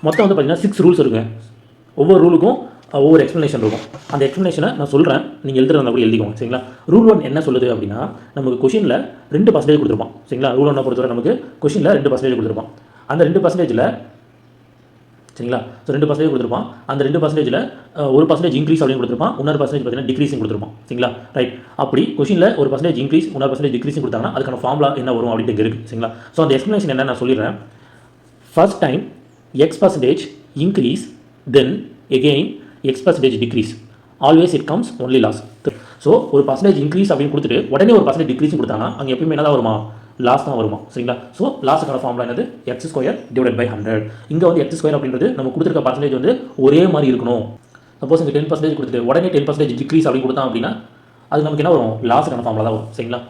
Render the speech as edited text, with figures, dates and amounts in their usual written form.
மொத்தம் வந்து பார்த்தீங்கன்னா 6 ரூல்ஸ் இருக்குங்க. ஒவ்வொரு ரூலுக்கும் ஒவ்வொரு எக்ஸ்ப்ளனேஷன் இருக்கும். அந்த எக்ஸ்ப்ளனேஷனை நான் சொல்கிறேன், நீங்கள் எழுதுறத அப்படி எழுதிக்கோங்க. சரிங்களா? ரூல் 1 என்ன சொல்லுது அப்படின்னா, நமக்கு கொஷினில் 2% கொடுத்துருப்பான். சரிங்களா? ரூல் 1 பொறுத்தவரை நமக்கு கொஷினில் 2% கொடுத்துருப்பான். அந்த 2%ல் சரிங்களா? ஸோ 2% கொடுத்துருப்பான். அந்த 2%ல் 1% இன்க்ரீஸ் அப்படின்னு கொடுத்துருப்பான், இன்னொரு பர்சன்டேஜ் பார்த்தீங்கன்னா டிக்ரீஸிங் கொடுத்துருப்பான். சரிங்களா? ரைட். அப்படி கொஷினில் 1% இன்க்ரீஸ், இன்னொரு பர்சன்டேஜ் டிக்ரீஸிங் கொடுத்தாங்கன்னா அதுக்கான ஃபார்முலா என்ன வரும் அப்படின்ட்டு இருக்குது. சரிங்களா? ஸோ அந்த எக்ஸ்ப்ளனேஷன் என்ன நான் சொல்லிடுறேன். First time X% increase, then again X% decrease. Always it comes only loss. So ஒரு பர்சன்டேஜ் இன்க்ரீஸ் அப்படின்னு கொடுத்துட்டு உடனே ஒரு பர்சன்டேஜ் டிக்ரீஸும் கொடுத்தாங்கன்னா அங்கே எப்பயுமே என்ன தான் வருமா? லாஸ் தான் வருமா? சரிங்களா? ஸோ லாஸுக்கான ஃபார்முலா என்னது? x² divided by 100. இங்கே வந்து x² அப்படின்றது நம்ம கொடுத்துருக்க பர்சன்டேஜ் வந்து ஒரே மாதிரி இருக்கணும். சப்போஸ் இங்கே 10% கொடுத்துட்டு உடனே 10% டிக்ரீஸ் அப்படின்னு கொடுத்தோம் அப்படின்னா அது நமக்கு என்ன வரும்? லாஸுக்கான ஃபார்முலா தான் வரும். சரிங்களா?